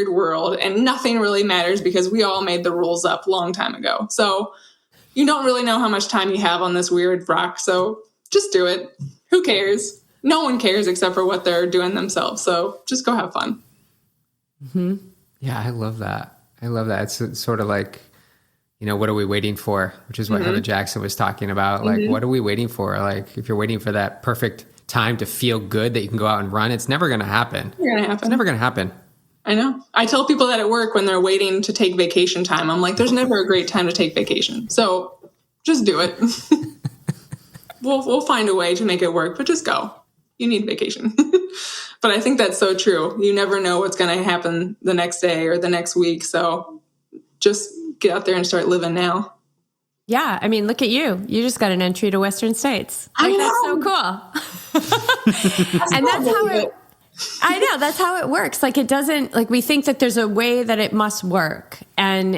world, and nothing really matters because we all made the rules up a long time ago. So you don't really know how much time you have on this weird rock. So just do it. Who cares? No one cares except for what they're doing themselves. So just go have fun. Mm-hmm. Yeah, I love that. It's sort of like, what are we waiting for? Which is what Heather Jackson was talking about. Like, what are we waiting for? Like, if you're waiting for that perfect time to feel good that you can go out and run, it's never going to happen. It's never going to happen. I know. I tell people that at work when they're waiting to take vacation time, I'm like, there's never a great time to take vacation. So just do it. We'll find a way to make it work, but just go. You need vacation. But I think that's so true. You never know what's going to happen the next day or the next week. So just get out there and start living now. Yeah. I mean, look at you. You just got an entry to Western States. Like, that's so cool. And that's how it works. Like, it doesn't, like, we think that there's a way that it must work. And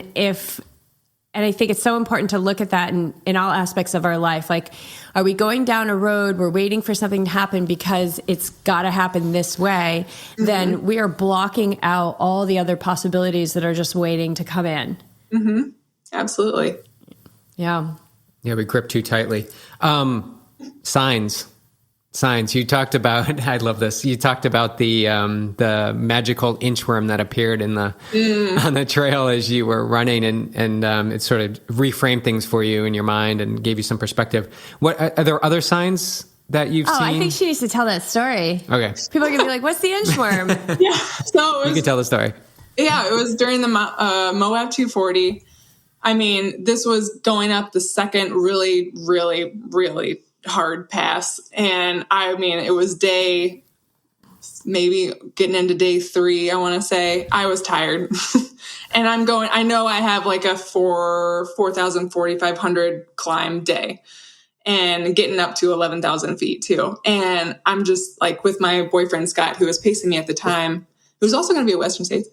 I think it's so important to look at that in all aspects of our life. Like, are we going down a road, we're waiting for something to happen because it's got to happen this way, then we are blocking out all the other possibilities that are just waiting to come in. Mm-hmm. Absolutely. Yeah. Yeah, we grip too tightly. Signs. signs. You talked about, I love this. You talked about the magical inchworm that appeared in the on the trail as you were running, and it sort of reframed things for you in your mind and gave you some perspective. What are there other signs that you've seen? I think she needs to tell that story. Okay. People are gonna be like, "What's the inchworm?" Yeah. So you can tell the story. Yeah, it was during the Moab 240. I mean, this was going up the second really, really, really hard pass. And I mean, it was maybe getting into day 3, I want to say. I was tired. And I know I have like a 4,000, 4,500 climb day and getting up to 11,000 feet too. And I'm just like with my boyfriend, Scott, who was pacing me at the time, who was also going to be at Western States.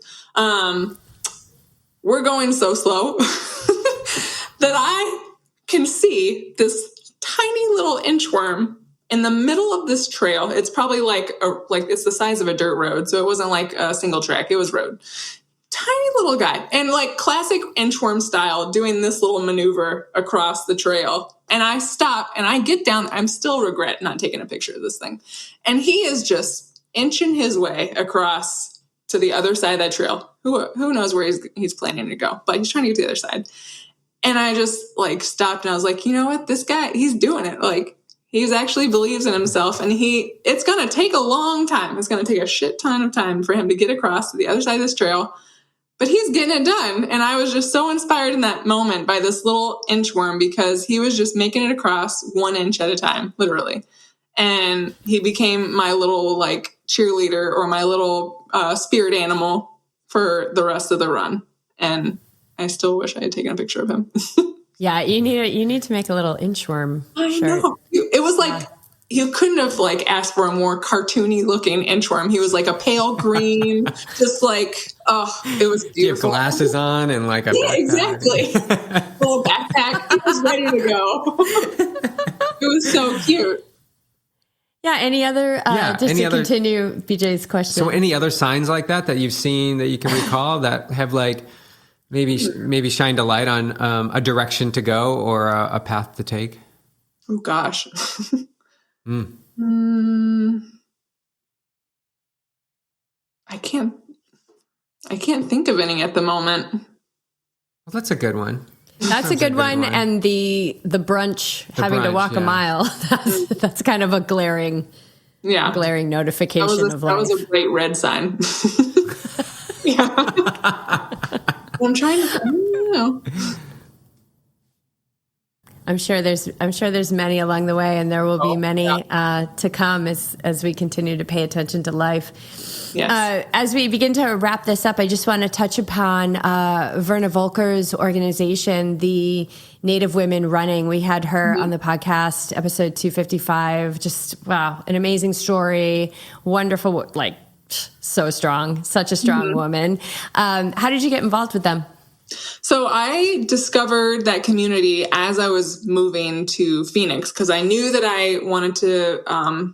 We're going so slow that I can see this tiny little inchworm in the middle of this trail. It's probably like it's the size of a dirt road. So it wasn't like a single track. It was road. Tiny little guy. And like classic inchworm style doing this little maneuver across the trail. And I stop and I get down. I'm still regret not taking a picture of this thing. And he is just inching his way across to the other side of that trail. Who knows where he's planning to go, but he's trying to get to the other side. And I just like stopped and I was like, you know what, this guy, he's doing it. Like he's actually believes in himself, and it's going to take a long time. It's going to take a shit ton of time for him to get across to the other side of this trail, but he's getting it done. And I was just so inspired in that moment by this little inchworm, because he was just making it across 1 inch at a time, literally. And he became my little like cheerleader, or my little spirit animal for the rest of the run. And I still wish I had taken a picture of him. Yeah, you need to make a little inchworm shirt. Know. It was like you couldn't have like asked for a more cartoony looking inchworm. He was like a pale green, just like it was beautiful. You have glasses on and like a backpack. Exactly. Little backpack. He was ready to go. It was so cute. Yeah. Any other? Continue BJ's question. So, any other signs like that you've seen that you can recall that have like maybe shined a light on a direction to go or a path to take? Oh gosh. I can't think of any at the moment. Well, that's a good one. That's a good one. And the brunch, having to walk a mile, that's kind of a glaring notification of life. That was a great red sign. Yeah. I'm trying to, I don't know. I'm sure there's many along the way, and there will be many to come as we continue to pay attention to life. Yes. As we begin to wrap this up, I just want to touch upon Verna Volker's organization, the Native Women Running. We had her on the podcast, episode 255. Just, wow, an amazing story. Wonderful, like, so strong, such a strong woman. How did you get involved with them? So I discovered that community as I was moving to Phoenix, because I knew that I wanted to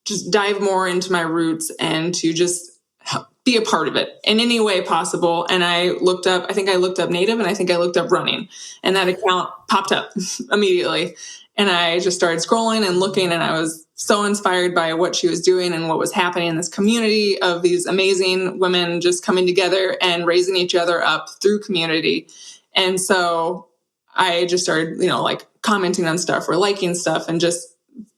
just dive more into my roots and to just be a part of it in any way possible. And I looked up Native, and I think I looked up running, and that account popped up immediately. And I just started scrolling and looking, and I was so inspired by what she was doing and what was happening in this community of these amazing women just coming together and raising each other up through community. And so I just started, like commenting on stuff or liking stuff and just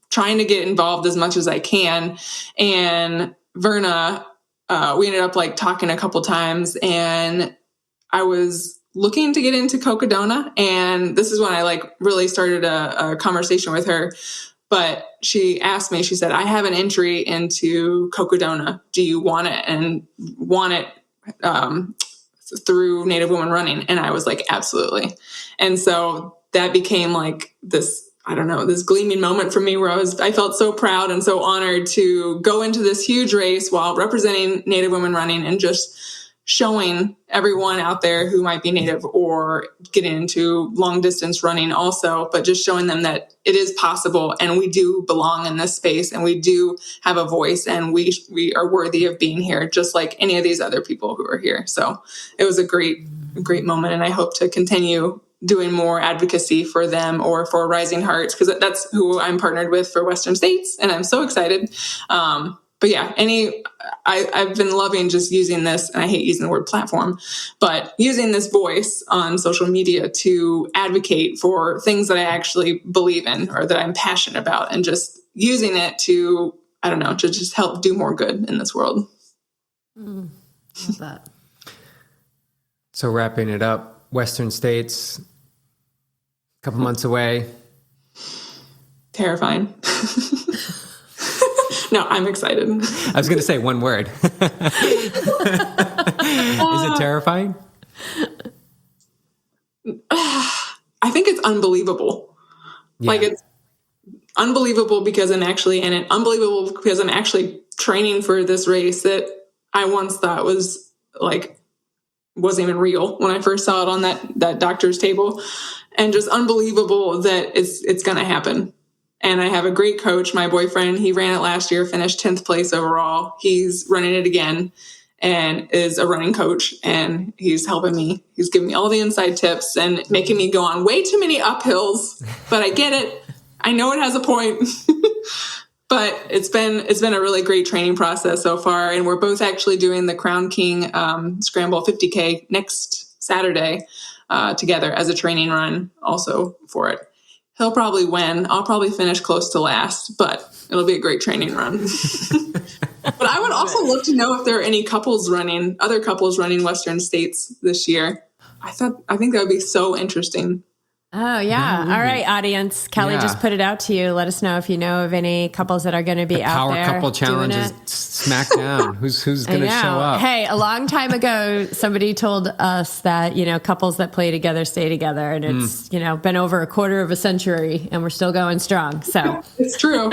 trying to get involved as much as I can. And Verna, we ended up like talking a couple times, and I was looking to get into Cocodona. And this is when I like really started a conversation with her. But she asked me, she said, I have an entry into Cocodona. Do you want it? And want it through Native Women Running? And I was like, absolutely. And so that became like this, I don't know, this gleaming moment for me where I felt so proud and so honored to go into this huge race while representing Native Women Running and just showing everyone out there who might be Native or getting into long distance running also, but just showing them that it is possible and we do belong in this space and we do have a voice and we are worthy of being here, just like any of these other people who are here. So it was a great moment, and I hope to continue doing more advocacy for them or for Rising Hearts, because that's who I'm partnered with for Western States, and I'm so excited. But yeah, I've been loving just using this, and I hate using the word platform, but using this voice on social media to advocate for things that I actually believe in or that I'm passionate about, and just using it to, I don't know, to just help do more good in this world. Love that. So wrapping it up, Western States, a couple months away. Terrifying. No, I'm excited. I was going to say one word. Is it terrifying? I think it's unbelievable. Yeah. Like, it's unbelievable because I'm actually in it. Unbelievable because I'm actually training for this race that I once thought was like, wasn't even real when I first saw it on that doctor's table. And just unbelievable that it's going to happen. And I have a great coach, my boyfriend. He ran it last year, finished 10th place overall. He's running it again and is a running coach. And he's helping me. He's giving me all the inside tips and making me go on way too many uphills. But I get it. I know it has a point. But it's been a really great training process so far. And we're both actually doing the Crown King Scramble 50K next Saturday together as a training run also for it. He'll probably win. I'll probably finish close to last, but it'll be a great training run. But I would also love to know if there are any other couples running Western States this year. I think that would be so interesting. Oh, yeah. All right, audience. Callie just put it out to you. Let us know if you know of any couples that are going to be out there. Power couple challenge is smack down. Who's going to show up? Hey, a long time ago, somebody told us that, couples that play together stay together. And it's, been over a quarter of a century and we're still going strong. So it's true.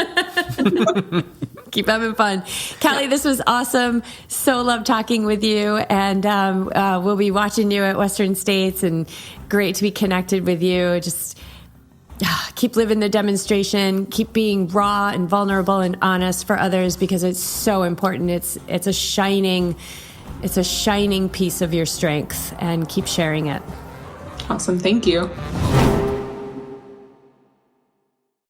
Keep having fun. Callie, this was awesome. So love talking with you. And we'll be watching you at Western States, and great to be connected with you. Just keep living the demonstration, keep being raw and vulnerable and honest for others, because it's so important. It's a shining piece of your strength, and keep sharing it. Awesome. Thank you.